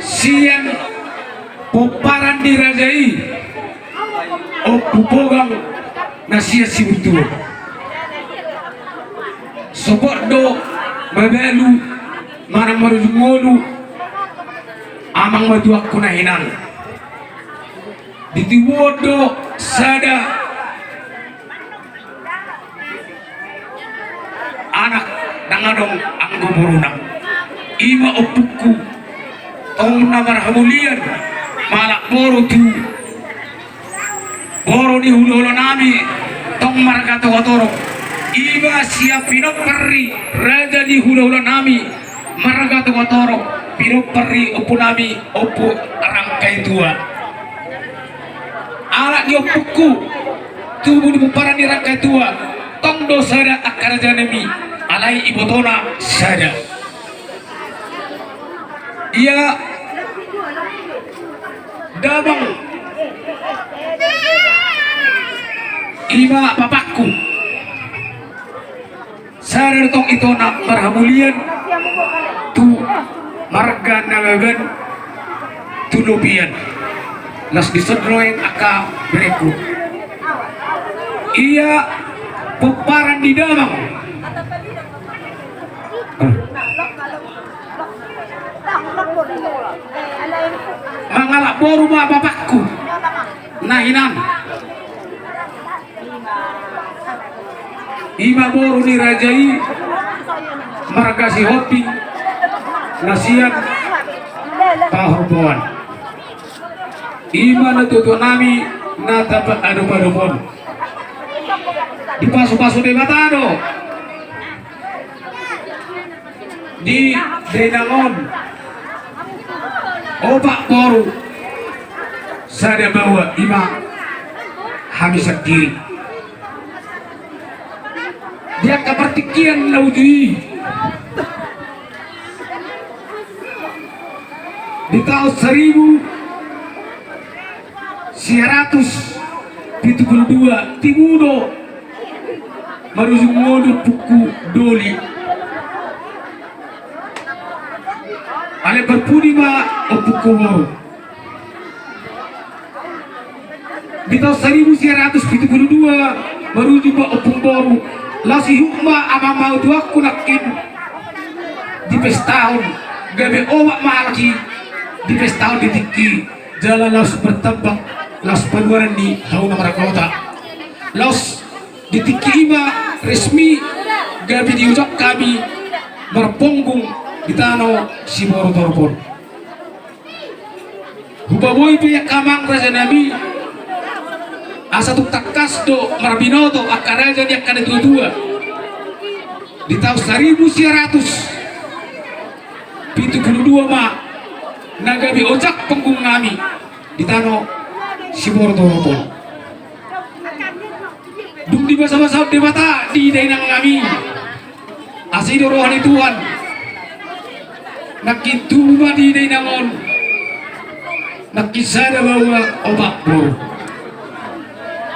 siang poparan dirajai o pupogang na siya sibutuo sobordo mabelu manang marujungolu amang maduak ko na hinang ditiwodo sada anak nangadong ang gumurunang ima opukku tong namar hamulian malak boro tu boro ni hulo nami tong maragato otoro iba siap pinopari raja di hulo nami maragato otoro pinopari opu nami opu rangkai tua anak ni opukku tubuh di puparan ni rangkai tua tong dosa da akar janemi alai ibotona sada ia dabang ima papakku sadar tong itu nak berhamulian tu marga nagagan tu lupian las disodroeng aka bereku ia peparan di damang mangalak boru ma bapakku nahinan ima boru ni rajai maragasi hopi nasian pahubuan ima natutu nami natapat adu-adupon di pasu-pasu de batano di denangon opak boru sada bawa ima habis diri dia kepertikian laudi di tahun 1972 Timudo menuju modu puku doli ale berpudima opuku boru di tahun 1972 menuju opung boru lasi hukma ama mau duaku nakin di pestahun gabe owak malaki di pestahun di tiki jalan los bertembak los pengeluaran di hauna marakota los di tiki ima resmi gabe diucap kami berpunggung di tanah si boru torpon hubaboy piyak kamang raja nabi asa tuk takas do marbinoto akaraja dia kada dua-dua di tahun 1972 ma nagabi ojak penggung nami di tanah Sibor Toropon duk di basa-basa di mata di dainang kami asido rohani Tuhan nakituma di dainangon nakisada bawa obat boro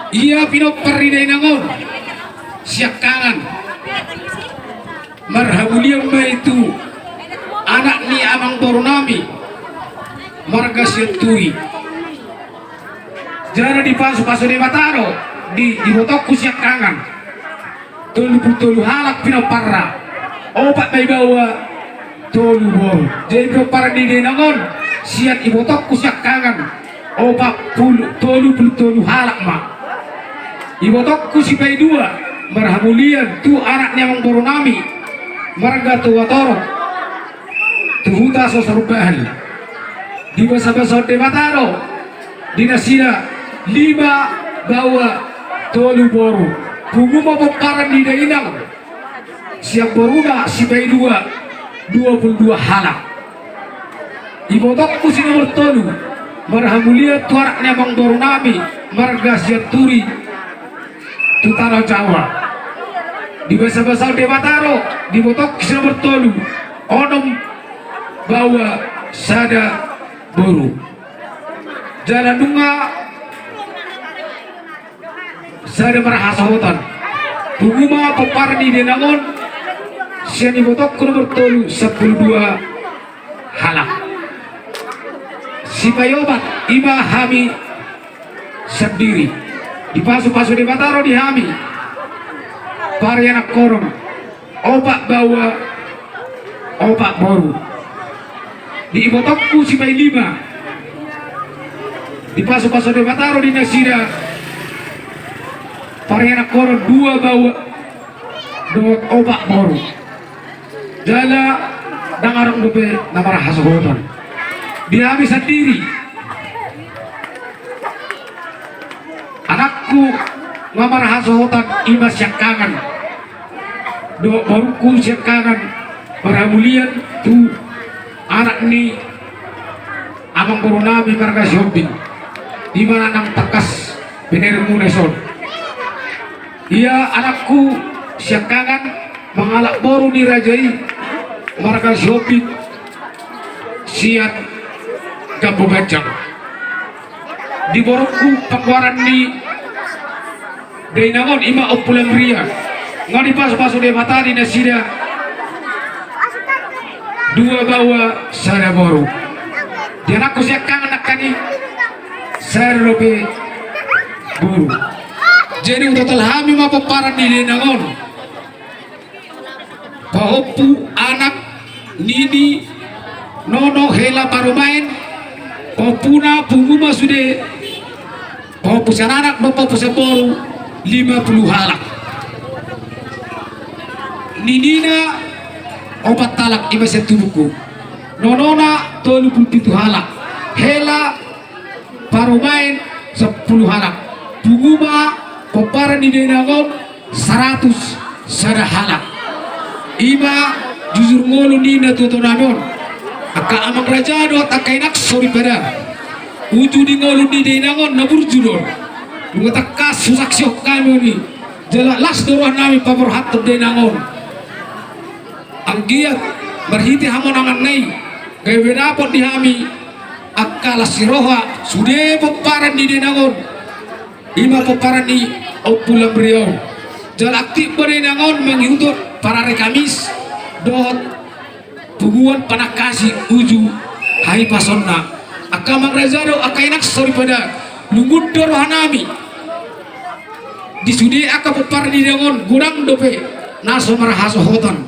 ia pinopari dainangon siak kangan marhamuliang itu anak ni amang borunami marga siaturi jana di pasu-pasu di mataro di botokku siak kangan tolu halak pinoparra obat may bawa tolu bor jadi pinopara di dainangon siat ibotokku siak kangan obat tolu halak mak ibotokku si pay dua marhamulian tu anaknya yang borunami marga tua toro tu huta sosarubahan di basa-basa de mataro di nasida 5 bawa tolu boru punguma peparan di dainang siap boruna si pay dua 22 halak ibotokku si nomor tolu marhamulian tu anaknya yang borunami marga siat turi tu tanah Jawa di basa-basa de mataro di botok kisah bertolu onom bawa sada boru jalan dunga sada merahasahotan punguma peparni denangon sian di botok kuno bertolu 12 halak si payobat iba hami sendiri di pasu-pasu di bataro di hami parianak korong opak bawa opak boru di ibotokku si pay lima di pasu-pasu di bataro di nasira parianak korong dua bawa dua opak boru jala dangarang dope namara hasohotan dia habis sendiri anakku ngamar hasohotan imas yang kangen do baruku yang kangen paramulian tu anak ni amang corona marga shopping di mana nang takas bener muneson iya anakku yang kangen mengalak baru dirajai marga shopping siat gapo gajang di borokku pakwaran di dainangon ima opulang ria nggak di pas-pasu de mata di nasida dua bawa sada boru di anakku siak kangen nakani sada robe boru jadi total hami ma paparan di dainangon paopu anak nini nono hela baru main popuna punguma sude popu sananak do popu seboru 50 halak ninina opat talak iba setubuku nonona 37 halak hela baru main 10 halak punguma popara di denangon 100 sada halak iba jujur ngolu nina tutonanon aka amang raja do takainak sorry pada uju di ngolu di denangon nabur judor lunga takka susak syok kami ni jala las doruah nami pabor hatta denangon anggiat berhiti hamon angan nai gaya bedapot di hami akka lasiroha sude peparan di denangon ima peparan di opulang beliau jala aktif berenangon menghiutur para rekamis dot puguan panakasi uju hai pasonna akamang razado akainak sorry pada lungud doro hanami disude aka pepar di dangon gurang dope naso marahaso hotan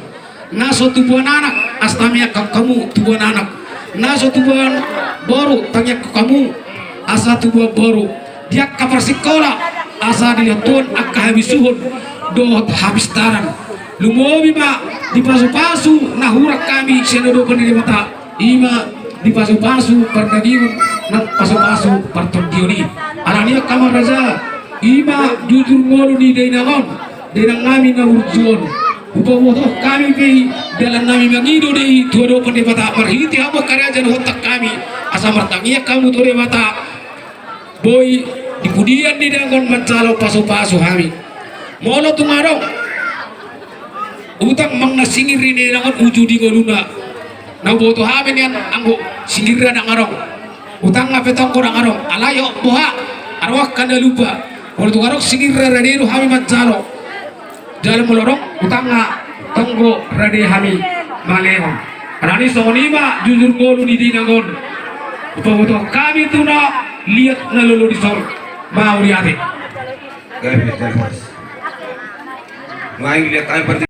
naso tubuhan anak astami kamu tubuhan anak naso tubuhan boru tanya kamu asa tubuhan boru dia kapar sekolah asa dilihat tuan akka habis suhun dot habis taran lumobi ma di pasu-pasu nahurak kami senodokan di mata ima di pasu-pasu perdagiun na pasu-pasu pertondioni anania kamar raja ima jujur ngolu di dainangon denang nami na urjuon upawotoh kami pei dalam nami mangido di tuadokan di mata marhiti abo karajan hotak kami asa martangia kamu tuh di mata boy di pudian di dangon mencalo pasu-pasu kami mono tungarong utang mang na singir ini nangon uju di goluna na boto haben yan anggo singir na ngarong utang nga petong ko ngarong alayo boha arwah kana lupa kalau tu ngarong singir na radero hami mancalo jalan melorong utang nga tonggo rade hami maleo anani sonima jujur ngolu di dinangon upawoto kami tu na lihat na lolo di sor mau lihat Ngayon lihat kami